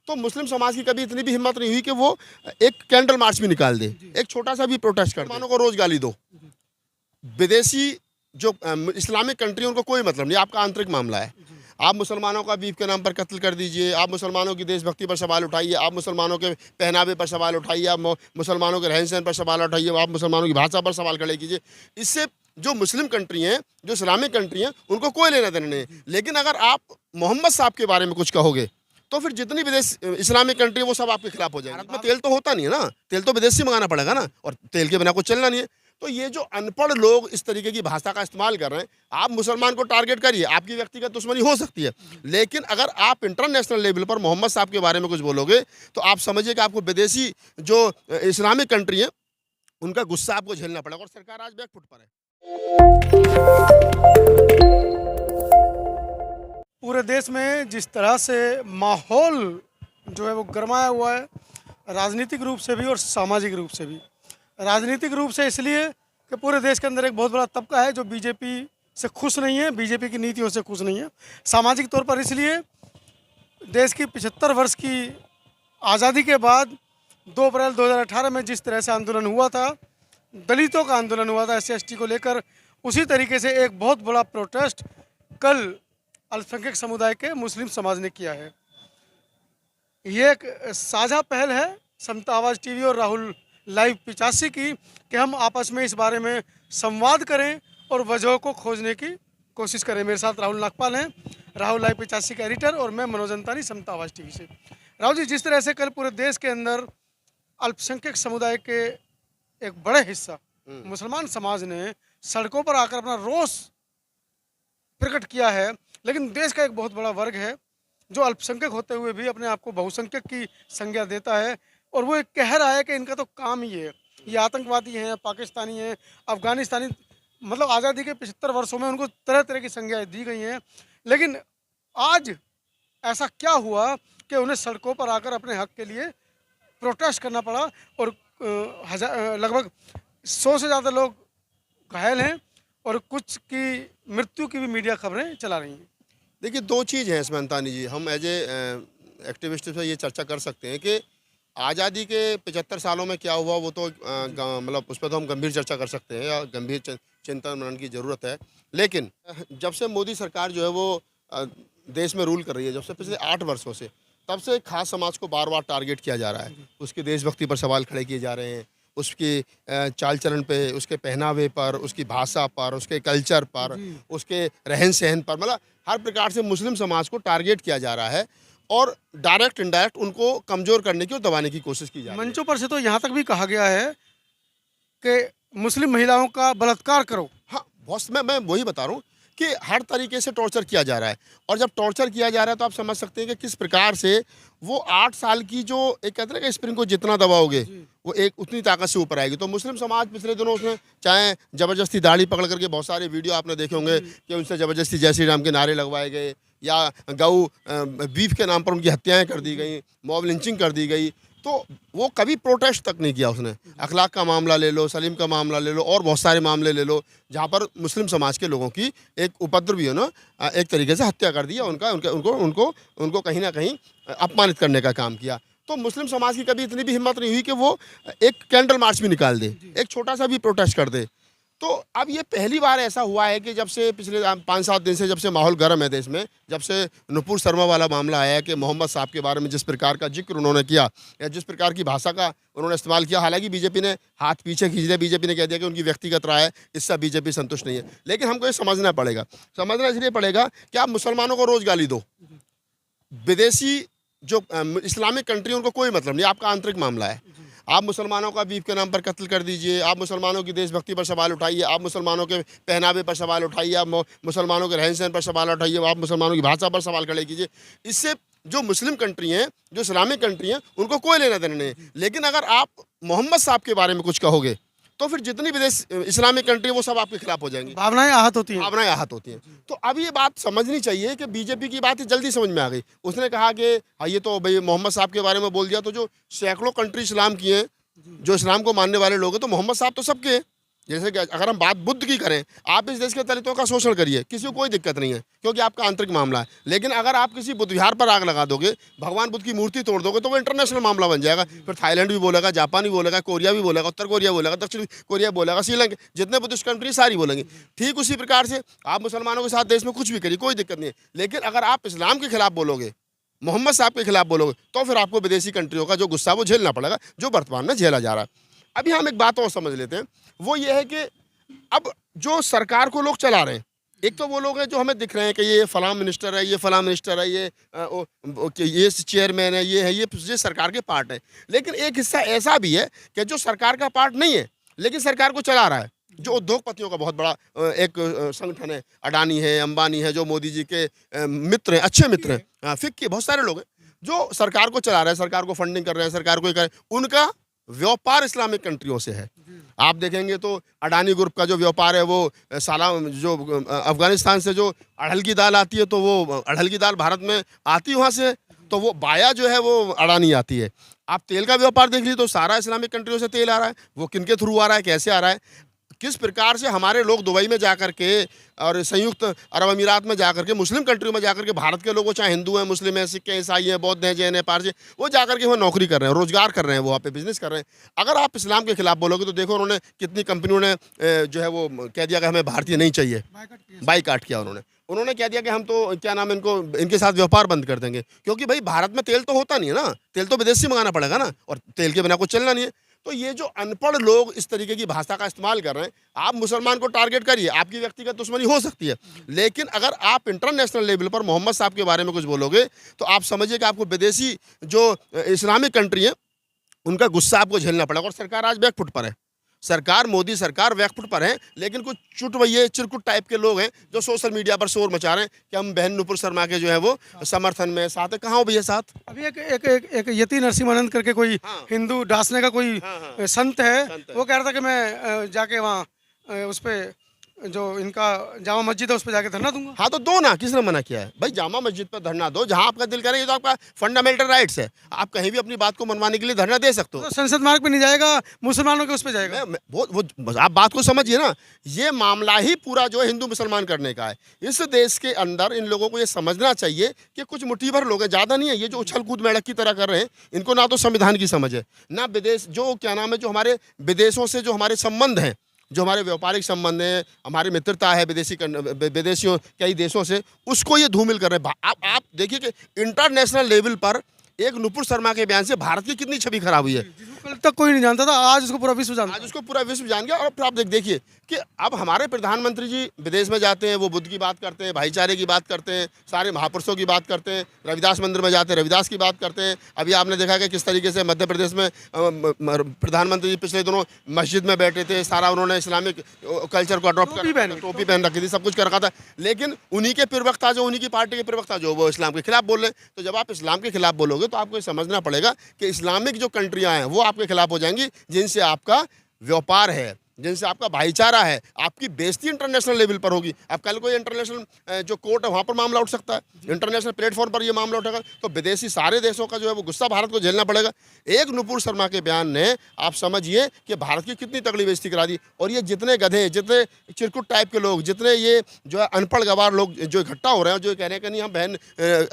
तो मुस्लिम समाज की कभी इतनी भी हिम्मत नहीं हुई कि वो एक कैंडल मार्च भी निकाल दे, एक छोटा सा भी प्रोटेस्ट कर दे। मुसलमानों को रोज गाली दो, विदेशी जो इस्लामिक कंट्री उनको कोई मतलब नहीं, आपका आंतरिक मामला है। आप मुसलमानों का बीफ के नाम पर कत्ल कर दीजिए, आप मुसलमानों की देशभक्ति पर सवाल उठाइए, आप मुसलमानों के पहनावे पर सवाल उठाइए, आप मुसलमानों के रहन सहन पर सवाल उठाइए, आप मुसलमानों की भाषा पर सवाल खड़े कीजिए। इससे जो मुस्लिम कंट्री हैं, जो इस्लामिक कंट्री हैं, उनको कोई लेना देना नहीं है। लेकिन अगर आप मोहम्मद साहब के बारे में कुछ कहोगे तो फिर जितनी विदेश इस्लामिक कंट्री है वो सब आपके खिलाफ हो जाएगी। भारत में तेल तो होता नहीं है ना, तेल तो विदेश से मंगाना पड़ेगा ना, और तेल के बिना कुछ चलना नहीं है। तो ये जो अनपढ़ लोग इस तरीके की भाषा का इस्तेमाल कर रहे हैं, आप मुसलमान को टारगेट करिए, आपकी व्यक्तिगत दुश्मनी हो सकती है, लेकिन अगर आप इंटरनेशनल लेवल पर मोहम्मद साहब के बारे में कुछ बोलोगे तो आप समझिए कि आपको विदेशी जो इस्लामिक कंट्री है उनका गुस्सा आपको झेलना पड़ेगा। और सरकार आज बैकफुट पर है। पूरे देश में जिस तरह से माहौल जो है वो गरमाया हुआ है, राजनीतिक रूप से भी और सामाजिक रूप से भी। राजनीतिक रूप से इसलिए कि पूरे देश के अंदर एक बहुत बड़ा तबका है जो बीजेपी से खुश नहीं है, बीजेपी की नीतियों से खुश नहीं है। सामाजिक तौर पर इसलिए देश की 75 वर्ष की आज़ादी के बाद 2 अप्रैल 2018 में जिस तरह से आंदोलन हुआ था, दलितों का आंदोलन हुआ था SC ST को लेकर, उसी तरीके से एक बहुत बड़ा प्रोटेस्ट कल अल्पसंख्यक समुदाय के मुस्लिम समाज ने किया है। ये एक साझा पहल है समता आवाज़ TV और राहुल लाइव 85 की कि हम आपस में इस बारे में संवाद करें और वजहों को खोजने की कोशिश करें। मेरे साथ राहुल नागपाल हैं, राहुल लाइव 85 के एडिटर, और मैं मनोज अंतानी समता आवाज़ TV से। राहुल जी, जिस तरह से कल पूरे देश के अंदर अल्पसंख्यक समुदाय के एक बड़े हिस्सा मुसलमान समाज ने सड़कों पर आकर अपना रोष प्रकट किया है, लेकिन देश का एक बहुत बड़ा वर्ग है जो अल्पसंख्यक होते हुए भी अपने आप को बहुसंख्यक की संज्ञा देता है, और वो एक कह रहा है कि इनका तो काम ही है, ये आतंकवादी हैं, पाकिस्तानी हैं, अफगानिस्तानी। मतलब आज़ादी के 75 वर्षों में उनको तरह तरह की संज्ञाएँ दी गई हैं, लेकिन आज ऐसा क्या हुआ कि उन्हें सड़कों पर आकर अपने हक के लिए प्रोटेस्ट करना पड़ा, और लगभग 100 से ज़्यादा लोग घायल हैं और कुछ की मृत्यु की भी मीडिया खबरें चला रही हैं। देखिए, दो चीज़ हैं इसमें अंतानी जी। हम एज एक्टिविस्ट से ये चर्चा कर सकते हैं कि आज़ादी के 75 सालों में क्या हुआ, वो तो मतलब उस पर तो हम गंभीर चर्चा कर सकते हैं, या गंभीर चिंतन मनन की ज़रूरत है। लेकिन जब से मोदी सरकार जो है वो देश में रूल कर रही है, जब से पिछले 8 वर्षों से, तब से एक खास समाज को बार बार टारगेट किया जा रहा है। उसकी देशभक्ति पर सवाल खड़े किए जा रहे हैं, उसकी चाल चलन पे, उसके पहनावे पर, उसकी भाषा पर, उसके कल्चर पर, उसके रहन सहन पर, मतलब हर प्रकार से मुस्लिम समाज को टारगेट किया जा रहा है और डायरेक्ट इनडायरेक्ट उनको कमज़ोर करने की और दबाने की कोशिश की जा रही है। मंचों पर से तो यहाँ तक भी कहा गया है कि मुस्लिम महिलाओं का बलात्कार करो। हाँ, बॉस, मैं वही बता रहा हूँ कि हर तरीके से टॉर्चर किया जा रहा है, और जब टॉर्चर किया जा रहा है तो आप समझ सकते हैं कि किस प्रकार से वो 8 साल की जो एक कहते हैं कि स्प्रिंग को जितना दबाओगे वो एक उतनी ताकत से ऊपर आएगी। तो मुस्लिम समाज पिछले दिनों उसने चाहे ज़बरदस्ती दाढ़ी पकड़ करके, बहुत सारे वीडियो आपने देखे होंगे कि उनसे ज़बरदस्ती जय श्री राम के नारे लगवाए गए, या गऊ बीफ के नाम पर उनकी हत्याएँ कर दी गई, मॉब लिंचिंग कर दी गई। तो वो कभी प्रोटेस्ट तक नहीं किया उसने। अखलाक का मामला ले लो, सलीम का मामला ले लो, और बहुत सारे मामले ले लो जहाँ पर मुस्लिम समाज के लोगों की एक उपद्रवियों ने एक तरीके से हत्या कर दिया, उनको कहीं ना कहीं अपमानित करने का काम किया। तो मुस्लिम समाज की कभी इतनी भी हिम्मत नहीं हुई कि वो एक कैंडल मार्च भी निकाल दे, एक छोटा सा भी प्रोटेस्ट कर दे। तो अब ये पहली बार ऐसा हुआ है कि जब से पिछले 5-7 दिन से जब से माहौल गर्म है देश में, जब से नुपुर शर्मा वाला मामला आया है कि मोहम्मद साहब के बारे में जिस प्रकार का जिक्र उन्होंने किया, या जिस प्रकार की भाषा का उन्होंने इस्तेमाल किया, हालांकि बीजेपी ने हाथ पीछे खींच दिया, बीजेपी ने कह दिया कि उनकी व्यक्तिगत राय है, इससे बीजेपी संतुष्ट नहीं है। लेकिन हमको ये समझना इसलिए पड़ेगा कि आप मुसलमानों को रोज़ गाली दो, विदेशी जो इस्लामिक कंट्री उनको कोई मतलब नहीं, आपका आंतरिक मामला है। आप मुसलमानों का बीफ के नाम पर कत्ल कर दीजिए, आप मुसलमानों की देशभक्ति पर सवाल उठाइए, आप मुसलमानों के पहनावे पर सवाल उठाइए, आप मुसलमानों के रहन सहन पर सवाल उठाइए, आप मुसलमानों की भाषा पर सवाल खड़े कीजिए। इससे जो मुस्लिम कंट्री हैं, जो इस्लामिक कंट्री हैं, उनको कोई लेना देना नहीं है। लेकिन अगर आप मोहम्मद साहब के बारे में कुछ कहोगे तो फिर जितनी विदेश इस्लामिक कंट्री वो सब आपके खिलाफ हो जाएंगी, भावनाएं आहत होती हैं। भावनाएं आहत होती हैं। तो अब ये बात समझनी चाहिए कि बीजेपी की बात जल्दी समझ में आ गई। उसने कहा कि हाँ, ये तो भाई मोहम्मद साहब के बारे में बोल दिया, तो जो सैकड़ों कंट्री इस्लाम की हैं, जो इस्लाम को मानने वाले लोग हैं, तो मोहम्मद साहब तो सबके हैं। जैसे कि अगर हम बात बुद्ध की करें, आप इस देश के दलितों का शोषण करिए, किसी को कोई दिक्कत नहीं है, क्योंकि आपका आंतरिक मामला है। लेकिन अगर आप किसी बुद्ध विहार पर आग लगा दोगे, भगवान बुद्ध की मूर्ति तोड़ दोगे, तो वो इंटरनेशनल मामला बन जाएगा। फिर थाईलैंड भी बोलेगा, जापान भी बोलेगा, कोरिया भी बोलेगा, उत्तर कोरिया बोलेगा, दक्षिण कोरिया बोलेगा, श्रीलंका, जितने बुद्धिस्ट कंट्री सारी बोलेंगे। ठीक उसी प्रकार से आप मुसलमानों के साथ देश में कुछ भी करिए, कोई दिक्कत नहीं है। लेकिन अगर आप इस्लाम के खिलाफ बोलोगे, मोहम्मद साहब के खिलाफ बोलोगे, तो फिर आपको विदेशी कंट्रियों का जो गुस्सा वो झेलना पड़ेगा, जो वर्तमान में झेला जा रहा है। अभी हम एक बात और समझ लेते हैं, वो ये है कि अब जो सरकार को लोग चला रहे हैं, एक तो वो लोग हैं जो हमें दिख रहे हैं कि ये फलां मिनिस्टर है, ये फलां मिनिस्टर है, ये चेयरमैन है, ये सरकार के पार्ट है। लेकिन एक हिस्सा ऐसा भी है कि जो सरकार का पार्ट नहीं है, लेकिन सरकार को चला रहा है, जो उद्योगपतियों का बहुत बड़ा एक संगठन है। अडानी है, अंबानी है, जो मोदी जी के मित्र हैं, अच्छे मित्र हैं, फिक्की, बहुत सारे लोग हैं जो सरकार को चला रहे हैं, सरकार को फंडिंग कर रहे हैं, सरकार को उनका व्यापार इस्लामिक कंट्रियों से है। आप देखेंगे तो अडानी ग्रुप का जो व्यापार है, वो साला जो अफगानिस्तान से जो अड़हल की दाल आती है, तो वो अड़हल की दाल भारत में आती वहाँ से, तो वो बाया जो है वो अडानी आती है। आप तेल का व्यापार देख लीजिए तो सारा इस्लामिक कंट्रियों से तेल आ रहा है, वो किनके थ्रू आ रहा है, कैसे आ रहा है, किस प्रकार से हमारे लोग दुबई में जाकर के और संयुक्त अरब अमीरात में जाकर के, मुस्लिम कंट्रियों में जाकर के, भारत के लोग चाहे हिंदू हैं, मुस्लिम हैं, सिख हैं, ईसाई हैं, बौद्ध हैं, जैन हैं, पारसी, वो जाकर के वहाँ नौकरी कर रहे हैं, रोजगार कर रहे हैं, वो वहाँ पे बिजनेस कर रहे हैं। अगर आप इस्लाम के खिलाफ बोलोगे तो देखो उन्होंने कितनी कंपनियों ने जो है वो कह दिया कि हमें भारतीय नहीं चाहिए, बाईकाट किया उन्होंने कह दिया कि हम तो क्या नाम है, इनके साथ व्यापार बंद कर देंगे, क्योंकि भाई भारत में तेल तो होता नहीं है ना, तेल तो विदेश से मंगाना पड़ेगा ना, और तेल के बिना कुछ चलना नहीं है। तो ये जो अनपढ़ लोग इस तरीके की भाषा का इस्तेमाल कर रहे हैं, आप मुसलमान को टारगेट करिए, आपकी व्यक्तिगत दुश्मनी हो सकती है, लेकिन अगर आप इंटरनेशनल लेवल पर मोहम्मद साहब के बारे में कुछ बोलोगे तो आप समझिए कि आपको विदेशी जो इस्लामिक कंट्री है उनका गुस्सा आपको झेलना पड़ेगा। और सरकार आज बैकफुट पर है, सरकार, मोदी सरकार बैकफुट पर है, लेकिन कुछ चुटवैये चिरकुट टाइप के लोग हैं जो सोशल मीडिया पर शोर मचा रहे हैं कि हम बहन नुपुर शर्मा के जो है वो समर्थन में साथ है। कहाँ हो भैया साथ? अभी एक यति नरसिंहानंद करके कोई हिंदू डासने का कोई संत है, वो कह रहा था कि मैं जाके वहाँ उस पर जो इनका जामा मस्जिद है उस पर जाके धरना दूंगा। हाँ तो दो ना, किसने मना किया है भाई? जामा मस्जिद पर धरना दो, जहाँ आपका दिल करे, ये तो आपका फंडामेंटल राइट्स है, आप कहीं भी अपनी बात को मनवाने के लिए धरना दे सकते हो। तो संसद मार्ग पे नहीं जाएगा, मुसलमानों के उस पर जाएगा। वो आप बात को समझिए ना, ये मामला ही पूरा जो है हिंदू मुसलमान करने का है। इस देश के अंदर इन लोगों को ये समझना चाहिए कि कुछ मुट्ठी भर लोग हैं, ज़्यादा नहीं है। ये जो उछल कूद मेढ़क की तरह कर रहे हैं, इनको ना तो संविधान की समझ है, ना विदेश जो क्या नाम है, जो हमारे विदेशों से जो हमारे संबंध हैं, जो हमारे व्यापारिक संबंध हैं, हमारी मित्रता है विदेशियों कई देशों से, उसको ये धूमिल कर रहे हैं। आप देखिए कि इंटरनेशनल लेवल पर एक नुपुर शर्मा के बयान से भारत की कितनी छवि खराब हुई है। कल तक कोई नहीं जानता था, आज उसको पूरा विश्व जानता है। आज उसको पूरा विश्व जान गया। और फिर आप देखिए कि अब हमारे प्रधानमंत्री जी विदेश में जाते हैं, वो बुद्ध की बात करते हैं, भाईचारे की बात करते हैं, सारे महापुरुषों की बात करते हैं, रविदास मंदिर में जाते हैं, रविदास की बात करते हैं। अभी आपने देखा कि किस तरीके से मध्य प्रदेश में प्रधानमंत्री जी पिछले दिनों मस्जिद में बैठे थे, सारा उन्होंने इस्लामिक कल्चर को अडॉप्ट कर, टोपी पहन रखी थी, सब कुछ कर रखा था। लेकिन उन्हीं के प्रवक्ता जो, उन्हीं की पार्टी के प्रवक्ता जो, वो इस्लाम के खिलाफ बोल रहे हैं। तो जब आप इस्लाम के खिलाफ बोलोगे तो आपको समझना पड़ेगा कि इस्लामिक जो कंट्रियां हैं वो आपके खिलाफ हो जाएंगी, जिनसे आपका व्यापार है, जिनसे आपका भाईचारा है। आपकी बेइज्जती इंटरनेशनल लेवल पर होगी। अब कल कोई इंटरनेशनल जो कोर्ट है वहाँ पर मामला उठ सकता है, इंटरनेशनल प्लेटफॉर्म पर ये मामला उठेगा, तो विदेशी सारे देशों का जो है वो गुस्सा भारत को झेलना पड़ेगा। एक नुपुर शर्मा के बयान ने आप समझिए कि भारत की कितनी तगड़ी बेइज्जती करा दी। और ये जितने गधे, जितने चिरकुट टाइप के लोग, जितने ये जो है अनपढ़ गवार लोग जो इकट्ठा हो रहे हैं, जो कह रहे हैं कि नहीं हम बहन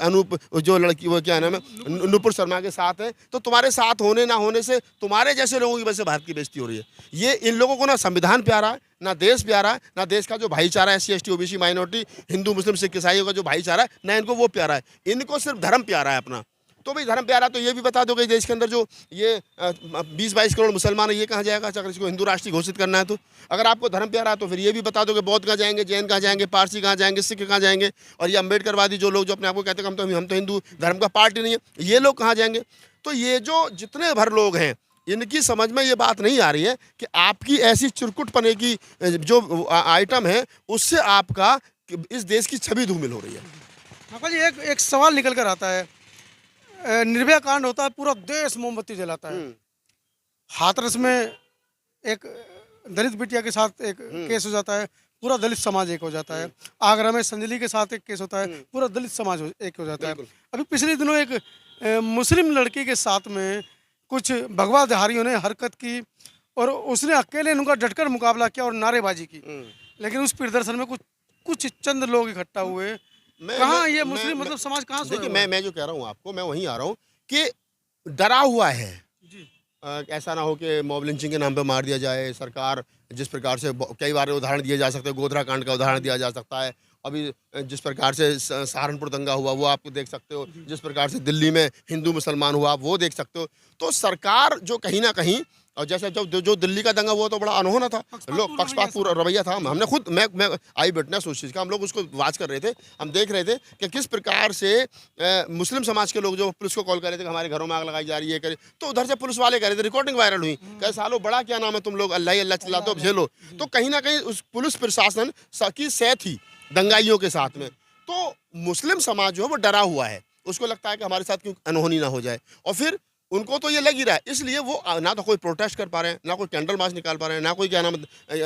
अनूप जो लड़की, वो क्या नाम है, नुपुर शर्मा के साथ है, तो तुम्हारे साथ होने ना होने से तुम्हारे जैसे लोगों की वजह से भारत की बेइज्जती हो रही है। ये इन लोगों को ना संविधान प्यारा है, ना देश प्यारा है, ना देश का जो भाईचारा है, SC ST OBC minority, Hindu Muslim Sikh ईसाइयों का जो भाईचारा है, ना इनको वो प्यारा है। इनको सिर्फ धर्म प्यारा है अपना। तो भाई धर्म प्यारा तो ये भी बता दो कि देश के अंदर जो ये 20-22 करोड़ मुसलमान है, ये कहाँ जाएगा? अगर इसको हिंदू राष्ट्र घोषित करना है तो अगर आपको धर्म प्यारा है तो फिर ये भी बता दो कि बौद्ध कहाँ जाएंगे, जैन कहाँ जाएंगे, पारसी कहाँ जाएंगे, सिख कहाँ जाएंगे, और ये अम्बेडकरवादी जो लोग जो अपने आप को कहते हैं हम तो हिंदू धर्म का पार्टी नहीं है, ये लोग कहाँ जाएंगे? तो ये जो जितने भर लोग हैं, इनकी समझ में ये बात नहीं आ रही है कि आपकी ऐसी चिरकुट पने की जो आइटम है, उससे आपका इस देश की छवि धूमिल हो रही है। हाँ जी, एक सवाल निकल कर आता है। निर्भया कांड होता है, पूरा देश मोमबत्ती जलाता है। हाथरस में एक दलित बिटिया के साथ एक केस हो जाता है, पूरा दलित समाज एक हो जाता है। आगरा में संजली के साथ एक केस होता है, पूरा दलित समाज एक हो जाता है। अभी पिछले दिनों एक मुस्लिम लड़की के साथ में कुछ भगवाधारियों ने हरकत की और उसने अकेले उनका डटकर मुकाबला किया और नारेबाजी की। लेकिन उस प्रदर्शन में कुछ कुछ चंद लोग इकट्ठा हुए। कहाँ ये मुस्लिम मतलब समाज कहाँ से? देखिए, मैं जो कह रहा हूँ आपको, मैं वहीं आ रहा हूँ कि डरा हुआ है। जी ऐसा ना हो कि मॉब लिंचिंग के नाम पे मार दिया जाए। सरकार जिस प्रकार से कई बार उदाहरण दिए जा सकते हैं, गोधरा कांड का उदाहरण दिया जा सकता है। अभी जिस प्रकार से सहारनपुर दंगा हुआ वो आप देख सकते हो, जिस प्रकार से दिल्ली में हिंदू मुसलमान हुआ वो देख सकते हो। तो सरकार जो कहीं ना कहीं, और जैसे जब जो दिल्ली का दंगा हुआ तो बड़ा अनहोना था, लोग पक्षपातपूर्ण रवैया था। हमने खुद मैं आई विटनेस उस चीज़ का, हम लोग उसको वाच कर रहे थे, हम देख रहे थे कि किस प्रकार से मुस्लिम समाज के लोग जो पुलिस को कॉल कर रहे थे कि हमारे घरों में आग लगाई जा रही है, करे तो उधर से पुलिस वाले कह रहे थे, रिकॉर्डिंग वायरल हुई, कहे सालो बड़ा क्या नाम है तुम लोग, अल्लाह ही अल्लाह चिल्लाते हो, झेलो। तो कहीं ना कहीं उस पुलिस प्रशासन की सह थी दंगाइयों के साथ में। तो मुस्लिम समाज जो है वो डरा हुआ है, उसको लगता है कि हमारे साथ क्यों अनहोनी ना हो जाए, और फिर उनको तो ये लग ही रहा है, इसलिए वो ना तो कोई प्रोटेस्ट कर पा रहे हैं, ना कोई कैंडल मार्च निकाल पा रहे हैं, ना कोई क्या नाम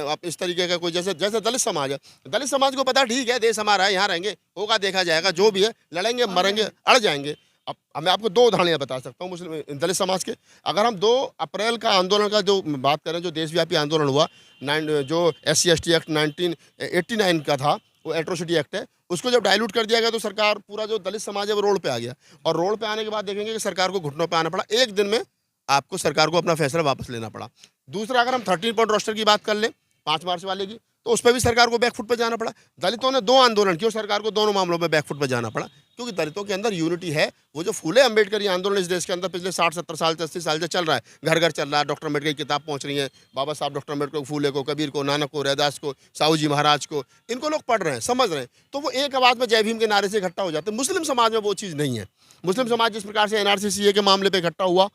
आप इस तरीके का कोई, जैसे दलित समाज है, दलित समाज को पता ठीक है देश हमारा है, यहाँ रहेंगे, होगा देखा जाएगा, जो भी है लड़ेंगे मरेंगे अड़ जाएंगे। अब मैं आपको 2 उदाहरण बता सकता हूँ मुस्लिम दलित समाज के। अगर हम 2 अप्रैल का आंदोलन का जो बात करें, जो देशव्यापी आंदोलन हुआ, जो SC/ST एक्ट 1989 का था, वो एट्रोसिटी एक्ट है, उसको जब डाइल्यूट कर दिया गया तो सरकार, पूरा जो दलित समाज है वो रोड पे आ गया। और रोड पे आने के बाद देखेंगे कि सरकार को घुटनों पे आना पड़ा। एक दिन में आपको सरकार को अपना फैसला वापस लेना पड़ा। दूसरा, अगर हम 13 पॉइंट रोस्टर की बात कर लें 5 मार्च वाले की, तो उस पर भी सरकार को बैकफुट पे जाना पड़ा। दलितों ने 2 आंदोलन किए और सरकार को दोनों मामलों में बैकफुट पे जाना पड़ा, क्योंकि दलितों के अंदर यूनिटी है। वो जो फूले अम्बेडकर आंदोलन इस देश के अंदर पिछले 60-70 साल से 80 साल से चल रहा है, घर घर चल रहा है। डॉक्टर अम्बेडकर की किताब पहुंच रही है, बाबा साहब डॉक्टर अम्बेडकर को, फूले को, कबीर को, नानक को, रैदास को, साहू जी महाराज को, इनको लोग पढ़ रहे हैं, समझ रहे हैं, तो वो एक आवाज़ में जय भीम के नारे से इकट्ठा हो जाते हैं। मुस्लिम समाज में वो चीज़ नहीं है। मुस्लिम समाज जिस प्रकार से NRC CA के मामले पर इकट्ठा हुआ,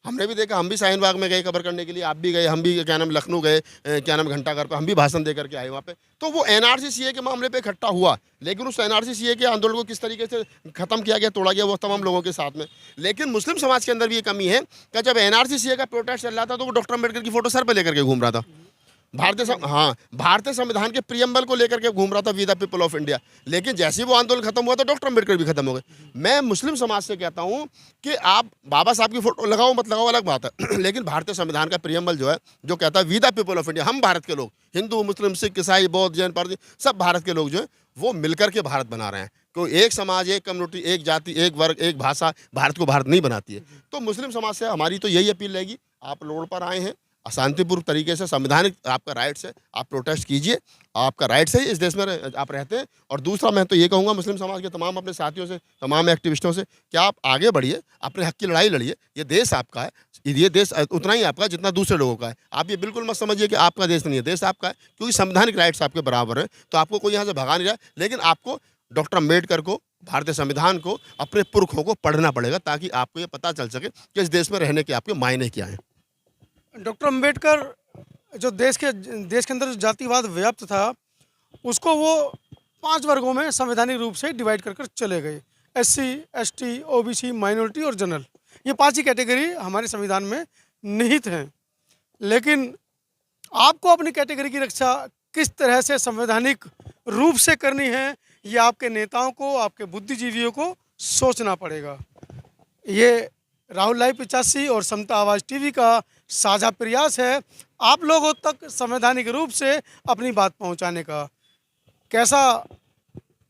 हमने भी देखा, हम भी शाहीन बाग में गए कवर करने के लिए, आप भी गए, हम भी क्या नाम लखनऊ गए, क्या नाम घंटाघर पे हम भी भाषण दे करके आए वहाँ पे। तो वो NRC CA के मामले पे इकट्ठा हुआ, लेकिन उस NRC CA के आंदोलन को किस तरीके से ख़त्म किया गया, तोड़ा गया, वो तमाम लोगों के साथ में। लेकिन मुस्लिम समाज के अंदर भी ये कमी है कि जब NRC CA का प्रोटेस्ट चल रहा था तो वो डॉक्टर अम्बेडकर की फोटो सर पर लेकर के घूम रहा था। भारतीय संविधान के प्रियम्बल को लेकर के घूम रहा था, we the people of India. लेकिन जैसे ही वो आंदोलन खत्म हुआ तो डॉक्टर अम्बेडकर भी खत्म हो गए। मैं मुस्लिम समाज से कहता हूं कि आप बाबा साहब की फोटो लगाओ मत लगाओ अलग बात है, लेकिन भारतीय संविधान का प्रियम्बल जो है, जो कहता है we the people of India, हम भारत के लोग, हिंदू मुस्लिम सिख ईसाई बौद्ध जैन पारसी, सब भारत के लोग जो है वो मिलकर के भारत बना रहे हैं। कोई एक समाज, एक कम्युनिटी, एक जाति, एक वर्ग, एक भाषा भारत को भारत नहीं बनाती है। तो मुस्लिम समाज से हमारी तो यही अपील रहेगी, आप रोड पर आए हैं, शांतिपूर्वक तरीके से, संवैधानिक आपका राइट्स है, आप प्रोटेस्ट कीजिए, आपका राइट्स है, इस देश में आप रहते हैं। और दूसरा, मैं तो ये कहूँगा मुस्लिम समाज के तमाम अपने साथियों से, तमाम एक्टिविस्टों से कि आप आगे बढ़िए, अपने हक की लड़ाई लड़िए। ये देश आपका है, ये देश उतना ही आपका है जितना दूसरे लोगों का है। आप ये बिल्कुल मत समझिए कि आपका देश नहीं है, देश आपका है, क्योंकि संवैधानिक राइट्स आपके बराबर है। तो आपको कोई यहाँ से भगा नहीं रहा है, लेकिन आपको डॉक्टर अम्बेडकर को, भारतीय संविधान को, अपने पुरखों को पढ़ना पड़ेगा, ताकि आपको ये पता चल सके कि इस देश में रहने के आपके मायने क्या हैं। डॉक्टर अम्बेडकर जो देश के अंदर जो जातिवाद व्याप्त था, उसको वो 5 वर्गों में संवैधानिक रूप से डिवाइड कर चले गए। SC, ST, OBC, माइनॉरिटी और जनरल, ये 5 ही कैटेगरी हमारे संविधान में निहित हैं। लेकिन आपको अपनी कैटेगरी की रक्षा किस तरह से संवैधानिक रूप से करनी है, ये आपके नेताओं को, आपके बुद्धिजीवियों को सोचना पड़ेगा। ये राहुल लाइव 85 और समता आवाज़ TV का साझा प्रयास है आप लोगों तक संवैधानिक रूप से अपनी बात पहुंचाने का। कैसा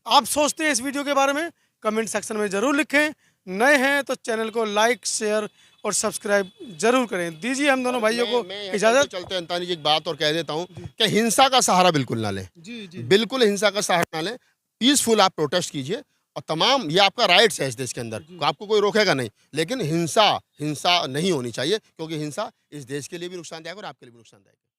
आप सोचते हैं इस वीडियो के बारे में, कमेंट सेक्शन में ज़रूर लिखें। नए हैं तो चैनल को लाइक, शेयर और सब्सक्राइब जरूर करें। दीजिए हम दोनों भाइयों को इजाज़त। चलते अंतानी जी एक बात और कह देता हूँ कि हिंसा का सहारा बिल्कुल ना लें। जी बिल्कुल हिंसा का सहारा ना लें, पीसफुल आप प्रोटेस्ट कीजिए, और तमाम ये आपका राइट्स है इस देश के अंदर, आपको कोई रोकेगा नहीं। लेकिन हिंसा नहीं होनी चाहिए, क्योंकि हिंसा इस देश के लिए भी नुकसानदायक और आपके लिए भी नुकसानदायक है।